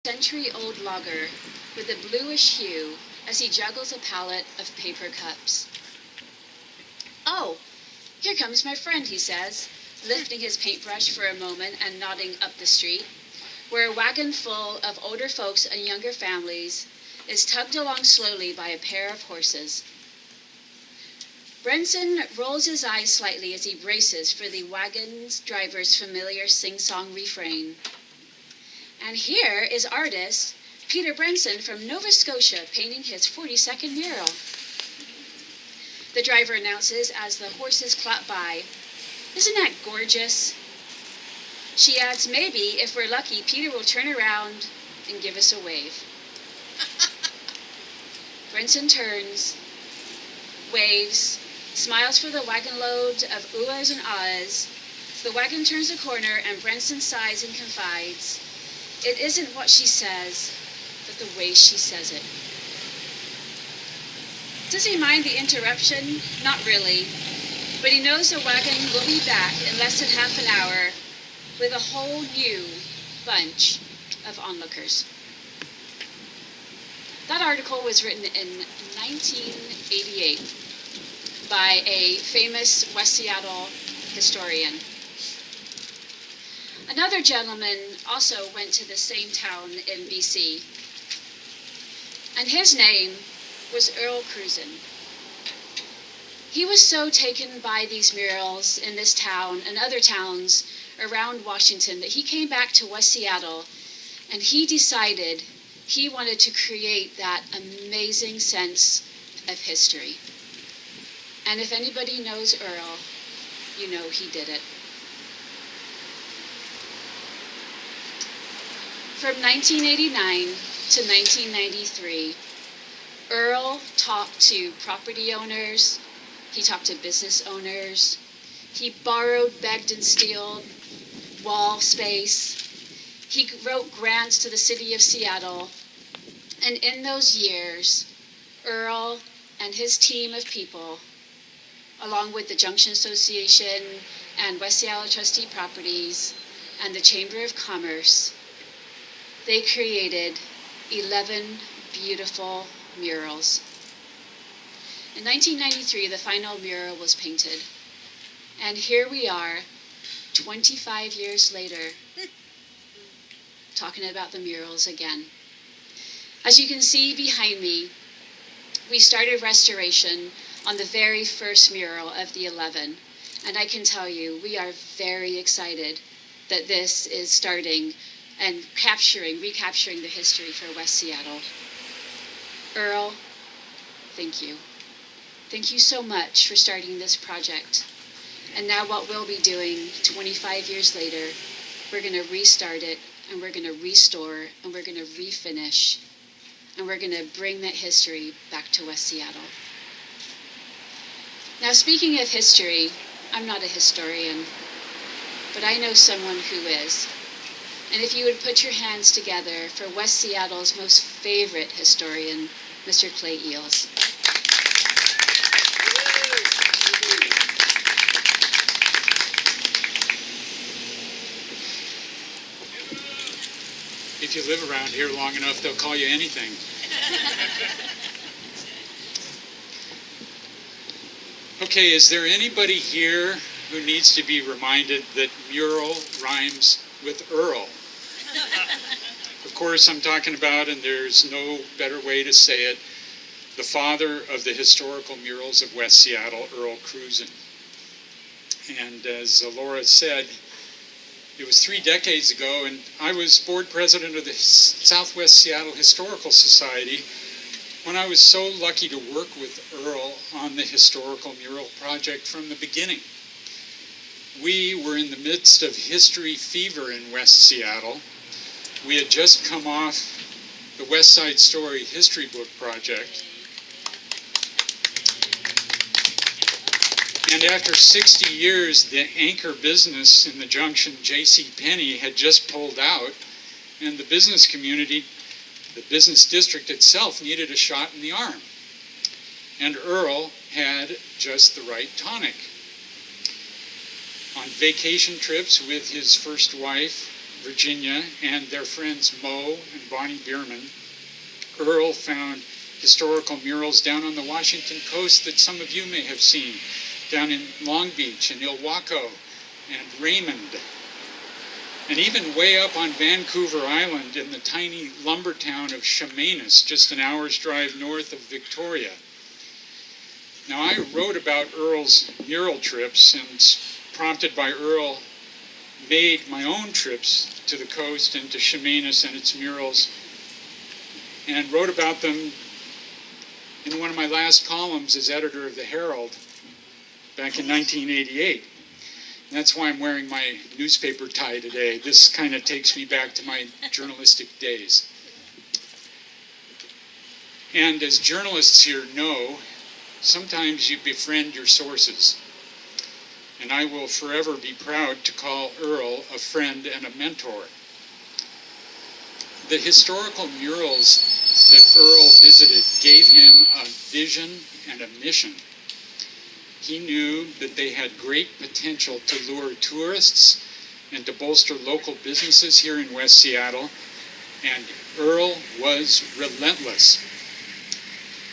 century-old logger with a bluish hue as he juggles a pallet of paper cups. "Oh, here comes my friend," he says, lifting his paintbrush for a moment and nodding up the street, where a wagon full of older folks and younger families is tugged along slowly by a pair of horses. Brenson rolls his eyes slightly as he braces for the wagon's driver's familiar sing-song refrain. And here is artist Peter Brenson from Nova Scotia painting his 42nd mural. The driver announces as the horses clap by, "Isn't that gorgeous?" She adds, "Maybe, if we're lucky, Peter will turn around and give us a wave." Brenson turns, waves, smiles for the wagon load of oohs and ahs. The wagon turns a corner and Brenson sighs and confides, "It isn't what she says, but the way she says it." Does he mind the interruption? Not really. But he knows the wagon will be back in less than half an hour with a whole new bunch of onlookers. That article was written in 1988 by a famous West Seattle historian. Another gentleman also went to the same town in BC, and his name was Earl Cruzen. He was so taken by these murals in this town and other towns around Washington that he came back to West Seattle and he decided he wanted to create that amazing sense of history. And if anybody knows Earl, you know he did it. From 1989 to 1993, Earl talked to property owners, he talked to business owners, he borrowed, begged, and stole wall space, he wrote grants to the city of Seattle, and in those years, Earl and his team of people, along with the Junction Association and West Seattle Trustee Properties and the Chamber of Commerce, they created 11 beautiful murals. In 1993, the final mural was painted. And here we are, 25 years later, talking about the murals again. As you can see behind me, we started restoration on the very first mural of the 11. And I can tell you, we are very excited that this is starting and recapturing the history for West Seattle. Earl, thank you. Thank you so much for starting this project. And now what we'll be doing 25 years later, we're going to restart it, and we're going to restore, and we're going to refinish, and we're going to bring that history back to West Seattle. Now, speaking of history, I'm not a historian, but I know someone who is. And if you would put your hands together for West Seattle's most favorite historian, Mr. Clay Eels. If you live around here long enough, they'll call you anything. Okay, is there anybody here who needs to be reminded that mural rhymes with Earl? Of course, I'm talking about, and there's no better way to say it, the father of the historical murals of West Seattle, Earl Cruzen. And as Laura said, it was 3 decades ago, and I was board president of the Southwest Seattle Historical Society when I was so lucky to work with Earl on the historical mural project from the beginning. We were in the midst of history fever in West Seattle. We had just come off the West Side Story history book project. And after 60 years, the anchor business in the Junction, J.C. Penney, had just pulled out, and the business community, the business district itself, needed a shot in the arm. And Earl had just the right tonic. On vacation trips with his first wife, Virginia, and their friends Mo and Bonnie Bierman, Earl found historical murals down on the Washington coast that some of you may have seen, down in Long Beach and Ilwaco and Raymond, and even way up on Vancouver Island in the tiny lumber town of Chemainus, just an hour's drive north of Victoria. Now, I wrote about Earl's mural trips, and prompted by Earl, made my own trips to the coast and to Chemainus and its murals, and wrote about them in one of my last columns as editor of the Herald back in 1988. And that's why I'm wearing my newspaper tie today. This kind of takes me back to my journalistic days. And as journalists here know, sometimes you befriend your sources. And I will forever be proud to call Earl a friend and a mentor. The historical murals that Earl visited gave him a vision and a mission. He knew that they had great potential to lure tourists and to bolster local businesses here in West Seattle, and Earl was relentless.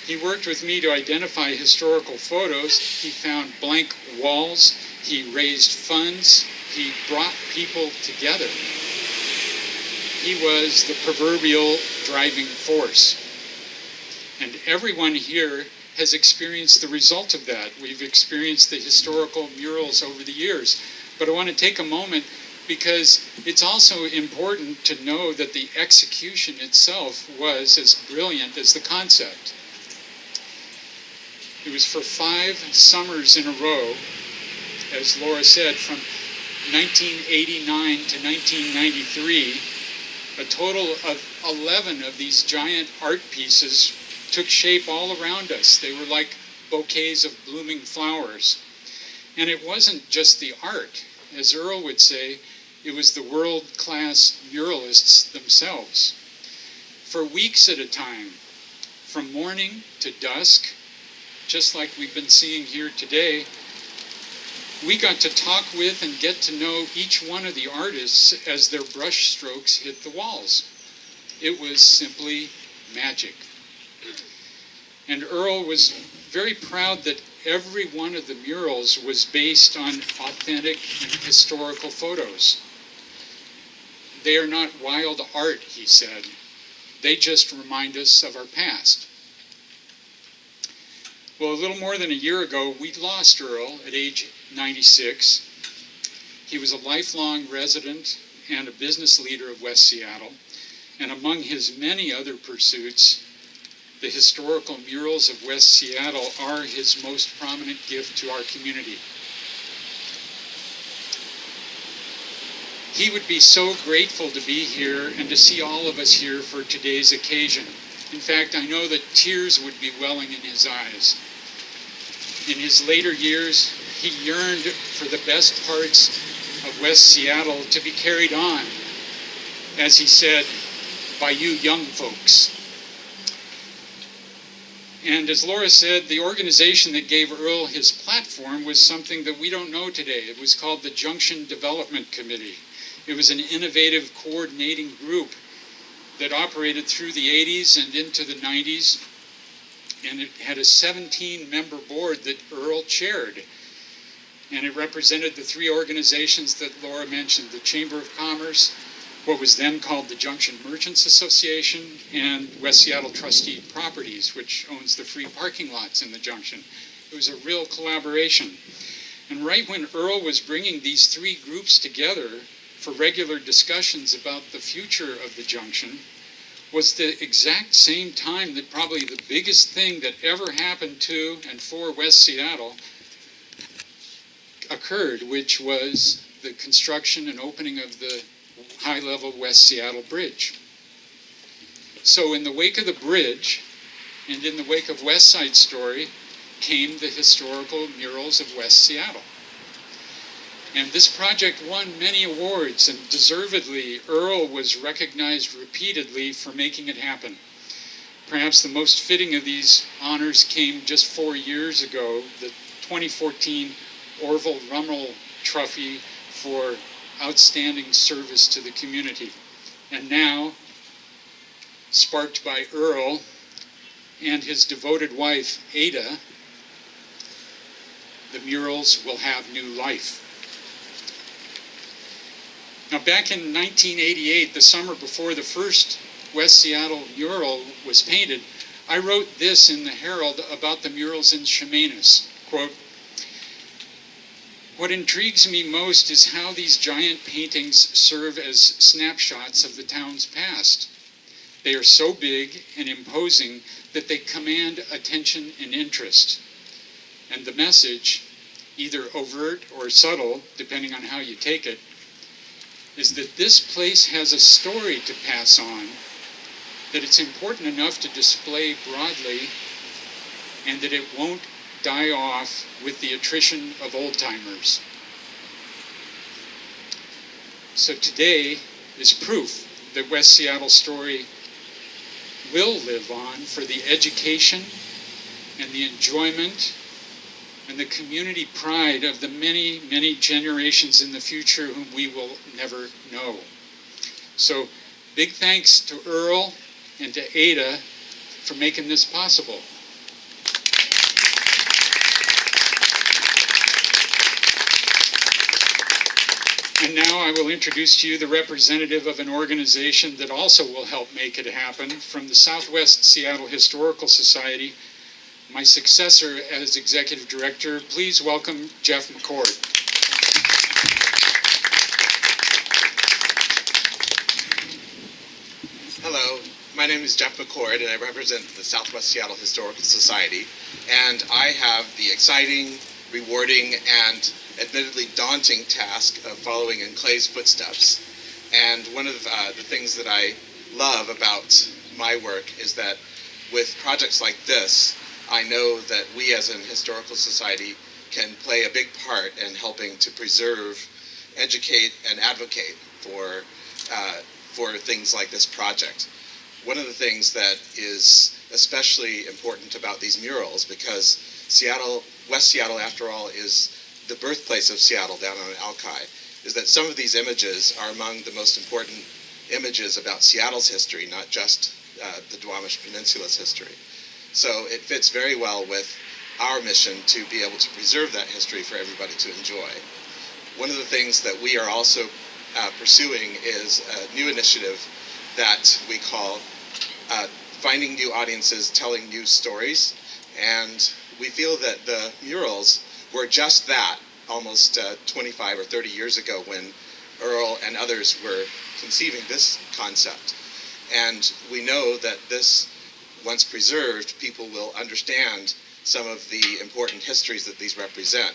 He worked with me to identify historical photos. He found blank walls. He raised funds. He brought people together. He was the proverbial driving force. And everyone here has experienced the result of that. We've experienced the historical murals over the years. But I want to take a moment because it's also important to know that the execution itself was as brilliant as the concept. It was for 5 summers in a row, as Laura said, from 1989 to 1993, a total of 11 of these giant art pieces took shape all around us. They were like bouquets of blooming flowers. And it wasn't just the art. As Earl would say, it was the world-class muralists themselves. For weeks at a time, from morning to dusk, just like we've been seeing here today, we got to talk with and get to know each one of the artists as their brush strokes hit the walls. It was simply magic. And Earl was very proud that every one of the murals was based on authentic and historical photos. They are not wild art, he said. They just remind us of our past. Well, a little more than a year ago, we lost Earl at age 96. He was a lifelong resident and a business leader of West Seattle, and among his many other pursuits, the historical murals of West Seattle are his most prominent gift to our community. He would be so grateful to be here and to see all of us here for today's occasion. In fact, I know that tears would be welling in his eyes. In his later years, he yearned for the best parts of West Seattle to be carried on, as he said, by you young folks. And as Laura said, the organization that gave Earl his platform was something that we don't know today. It was called the Junction Development Committee. It was an innovative coordinating group that operated through the 80s and into the 90s. And it had a 17-member board that Earl chaired. And it represented the 3 organizations that Laura mentioned, the Chamber of Commerce, what was then called the Junction Merchants Association, and West Seattle Trustee Properties, which owns the free parking lots in the Junction. It was a real collaboration. And right when Earl was bringing these 3 groups together for regular discussions about the future of the Junction, was the exact same time that probably the biggest thing that ever happened to and for West Seattle occurred, which was the construction and opening of the high-level West Seattle Bridge. So in the wake of the bridge, and in the wake of West Side Story, came the historical murals of West Seattle. And this project won many awards, and deservedly, Earl was recognized repeatedly for making it happen. Perhaps the most fitting of these honors came just 4 years ago, the 2014 Orville Rummel Trophy for outstanding service to the community. And now, sparked by Earl and his devoted wife, Ada, the murals will have new life. Now, back in 1988, the summer before the first West Seattle mural was painted, I wrote this in the Herald about the murals in Chemainus, quote, "What intrigues me most is how these giant paintings serve as snapshots of the town's past. They are so big and imposing that they command attention and interest. And the message, either overt or subtle, depending on how you take it, is that this place has a story to pass on, that it's important enough to display broadly, and that it won't die off with the attrition of old-timers." So today is proof that West Seattle's story will live on for the education and the enjoyment and the community pride of the many, many generations in the future whom we will never know. So big thanks to Earl and to Ada for making this possible. And now I will introduce to you the representative of an organization that also will help make it happen, from the Southwest Seattle Historical Society, my successor as executive director. Please welcome Jeff McCord. Hello, my name is Jeff McCord, and I represent the Southwest Seattle Historical Society, and I have the exciting, rewarding, and admittedly daunting task of following in Clay's footsteps. And one of the things that I love about my work is that with projects like this, I know that we as an historical society can play a big part in helping to preserve, educate, and advocate for things like this project. One of the things that is especially important about these murals, because West Seattle, after all, is the birthplace of Seattle down on Alki, is that some of these images are among the most important images about Seattle's history, not just the Duwamish Peninsula's history. So it fits very well with our mission to be able to preserve that history for everybody to enjoy. One of the things that we are also pursuing is a new initiative that we call Finding New Audiences, Telling New Stories. And we feel that the murals were just that almost 25 or 30 years ago when Earl and others were conceiving this concept. And we know that this, once preserved, people will understand some of the important histories that these represent,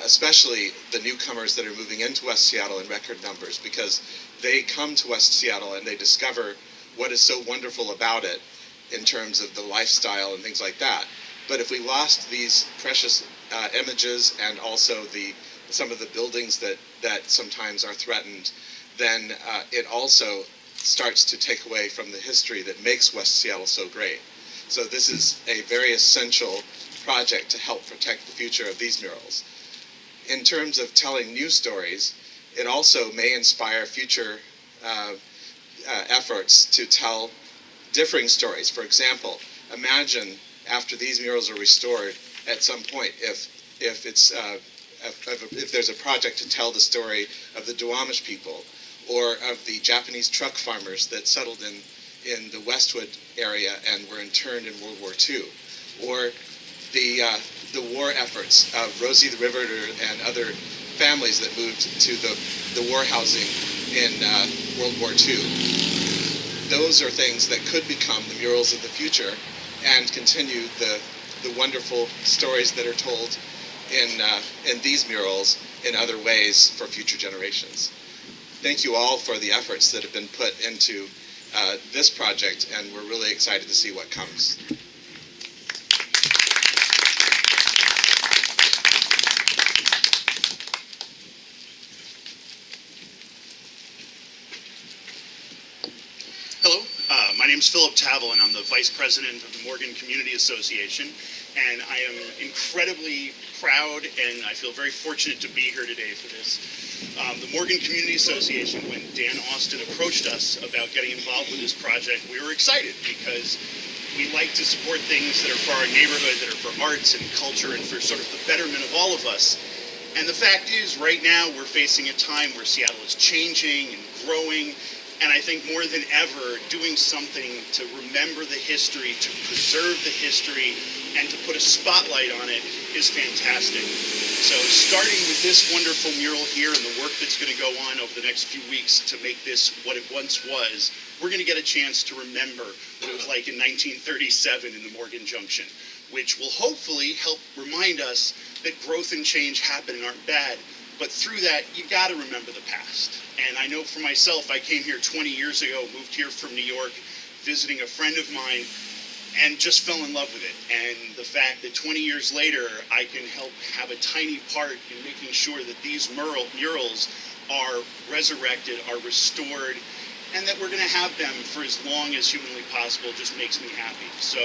especially the newcomers that are moving into West Seattle in record numbers, because they come to West Seattle and they discover what is so wonderful about it in terms of the lifestyle and things like that. But if we lost these precious images and also some of the buildings that sometimes are threatened, then it also starts to take away from the history that makes West Seattle so great. So this is a very essential project to help protect the future of these murals. In terms of telling new stories, it also may inspire future efforts to tell differing stories. For example, imagine after these murals are restored, at some point, if there's a project to tell the story of the Duwamish people, or of the Japanese truck farmers that settled in the Westwood area and were interned in World War II, or the war efforts of Rosie the Riveter and other families that moved to the war housing in World War II. Those are things that could become the murals of the future and continue the wonderful stories that are told in these murals in other ways for future generations. Thank you all for the efforts that have been put into this project, and we're really excited to see what comes. Hello, my name is Philip Tavel, and I'm the Vice President of the Morgan Community Association. and I am incredibly proud and I feel very fortunate to be here today for this. The Morgan Community Association, when Dan Austin approached us about getting involved with this project, we were excited because we like to support things that are for our neighborhood, that are for arts and culture and for sort of the betterment of all of us. And the fact is, right now we're facing a time where Seattle is changing and growing, and I think more than ever, doing something to remember the history, to preserve the history, and to put a spotlight on it is fantastic. So starting with this wonderful mural here and the work that's going to go on over the next few weeks to make this what it once was, we're going to get a chance to remember what it was like in 1937 in the Morgan Junction, which will hopefully help remind us that growth and change happen and aren't bad. But through that, you got to remember the past. And I know for myself, I came here 20 years ago, moved here from New York, visiting a friend of mine, and just fell in love with it. And the fact that 20 years later, I can help have a tiny part in making sure that these murals are resurrected, are restored, and that we're going to have them for as long as humanly possible just makes me happy. So,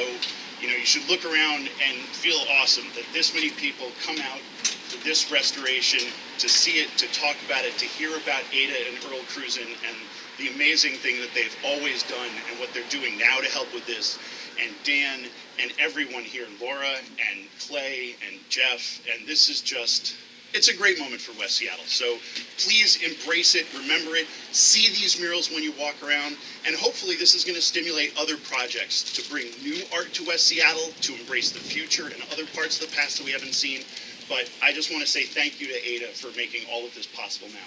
you know, you should look around and feel awesome that this many people come out to this restoration, to see it, to talk about it, to hear about Ada and Earl Cruzen and the amazing thing that they've always done and what they're doing now to help with this. And Dan and everyone here, Laura and Clay and Jeff, and this is just, it's a great moment for West Seattle. So please embrace it, remember it, see these murals when you walk around, and hopefully this is going to stimulate other projects to bring new art to West Seattle, to embrace the future and other parts of the past that we haven't seen. But I just want to say thank you to Ada for making all of this possible now.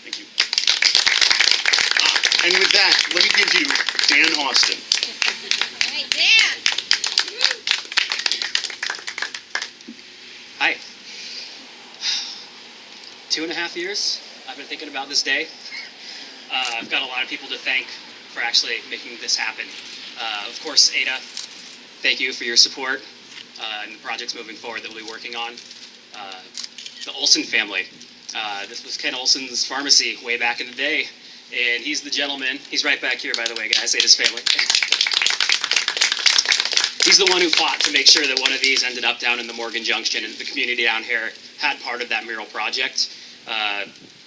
Thank you. And with that, let me give you Dan Austin. All right, Dan. Hi. 2.5 years I've been thinking about this day. I've got a lot of people to thank for actually making this happen. Of course, Ada, thank you for your support and the projects moving forward that we'll be working on. The Olson family. This was Ken Olson's pharmacy way back in the day, and he's the gentleman. He's right back here, by the way, guys. Ada's family. He's the one who fought to make sure that one of these ended up down in the Morgan Junction, and the community down here had part of that mural project.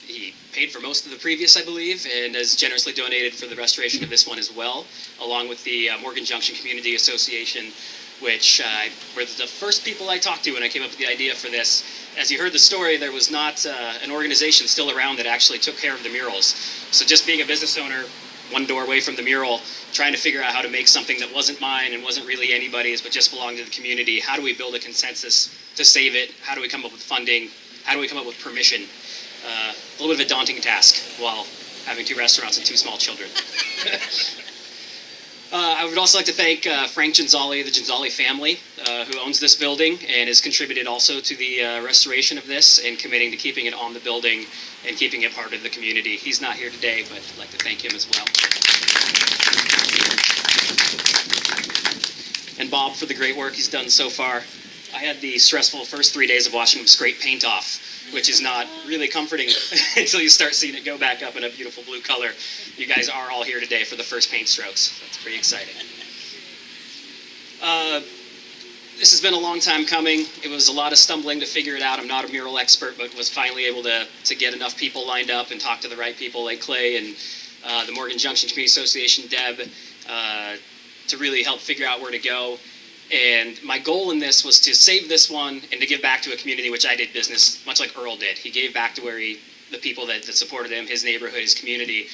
He paid for most of the previous, I believe, and has generously donated for the restoration of this one as well, along with the Morgan Junction Community Association, which were the first people I talked to when I came up with the idea for this. As you heard the story, there was not an organization still around that actually took care of the murals. So just being a business owner, one door away from the mural, trying to figure out how to make something that wasn't mine and wasn't really anybody's, but just belonged to the community. How do we build a consensus to save it? How do we come up with funding? How do we come up with permission? A little bit of a daunting task while having 2 restaurants and 2 small children. I would also like to thank Frank Gonzali, the Gonzali family, who owns this building and has contributed also to the restoration of this and committing to keeping it on the building and keeping it part of the community. He's not here today, but I'd like to thank him as well. And Bob for the great work he's done so far. I had the stressful first 3 days of watching him scrape paint off, which is not really comforting until you start seeing it go back up in a beautiful blue color. You guys are all here today for the first paint strokes. That's pretty exciting. This has been a long time coming. It was a lot of stumbling to figure it out. I'm not a mural expert, but was finally able to get enough people lined up and talk to the right people like Clay and the Morgan Junction Community Association, Deb, to really help figure out where to go. And my goal in this was to save this one and to give back to a community which I did business, much like Earl did. He gave back to the people that supported him, his neighborhood, his community.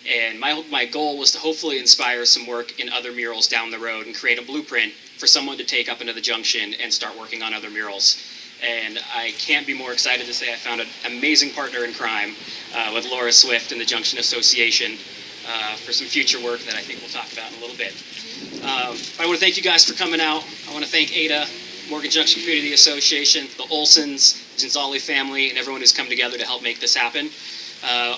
And my goal was to hopefully inspire some work in other murals down the road and create a blueprint for someone to take up into the Junction and start working on other murals. And I can't be more excited to say I found an amazing partner in crime with Laura Swift and the Junction Association for some future work that I think we'll talk about in a little bit. I want to thank you guys for coming out. I want to thank Ada, Morgan Junction Community Association, the Olsons, Gonzali family, and everyone who's come together to help make this happen.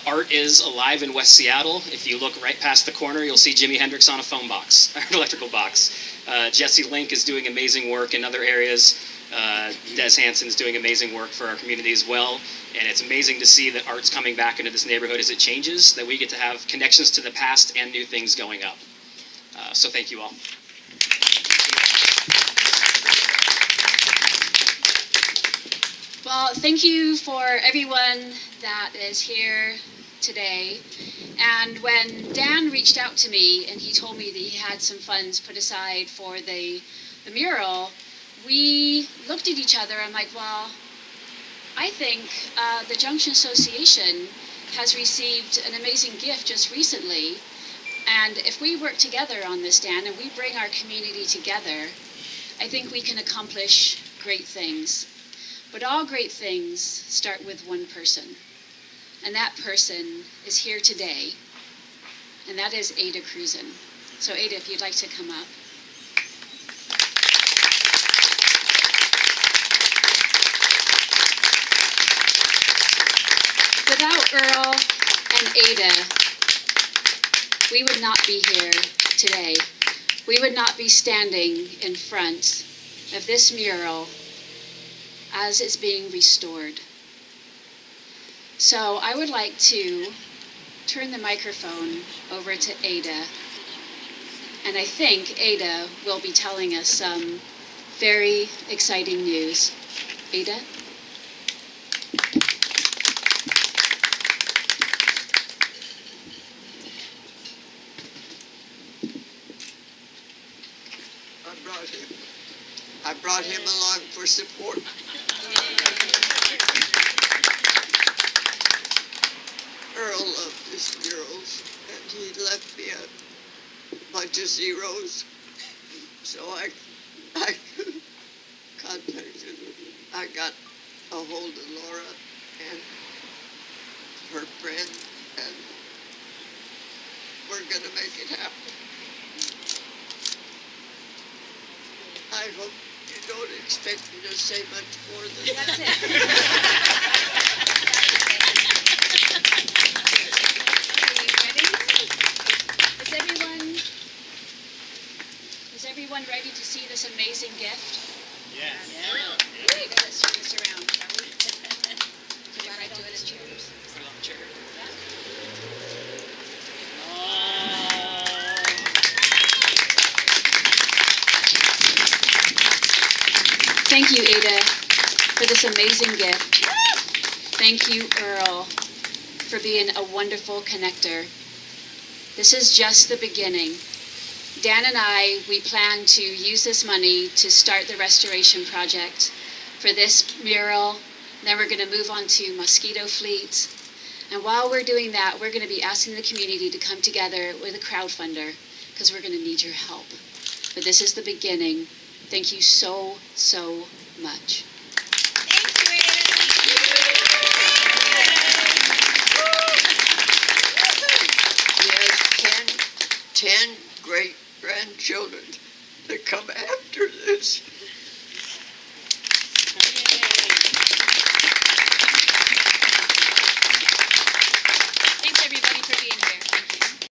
Art is alive in West Seattle. If you look right past the corner, you'll see Jimi Hendrix on a phone box, an electrical box. Jesse Link is doing amazing work in other areas. Des Hansen's doing amazing work for our community as well. And it's amazing to see that art's coming back into this neighborhood as it changes, that we get to have connections to the past and new things going up. So thank you all. Well, thank you for everyone that is here today. And when Dan reached out to me and he told me that he had some funds put aside for the mural, we looked at each other. I'm like, well, I think the Junction Association has received an amazing gift just recently. And if we work together on this, Dan, and we bring our community together, I think we can accomplish great things. But all great things start with one person. And that person is here today. And that is Ada Cruzen. So Ada, if you'd like to come up. Without Earl and Ada, we would not be here today. We would not be standing in front of this mural as it's being restored. So I would like to turn the microphone over to Ada. And I think Ada will be telling us some very exciting news. Ada? I brought him along for support. Earl loved his murals, and he left me a bunch of zeros. So I contacted, I got a hold of Laura and her friend, and we're gonna make it happen. I hope you don't expect me to say much more than that. That's it. Is everyone ready to see this amazing gift? Yes. Great. Let's turn this around, shall we? Put it right on those chairs. Put it on the chair. Thank you, Ada, for this amazing gift. Thank you, Earl, for being a wonderful connector. This is just the beginning. Dan and I, we plan to use this money to start the restoration project for this mural. Then we're going to move on to mosquito fleets. And while we're doing that, we're going to be asking the community to come together with a crowdfunder because we're going to need your help. But this is the beginning. Thank you so, so much. He has 10 great grandchildren to come after this.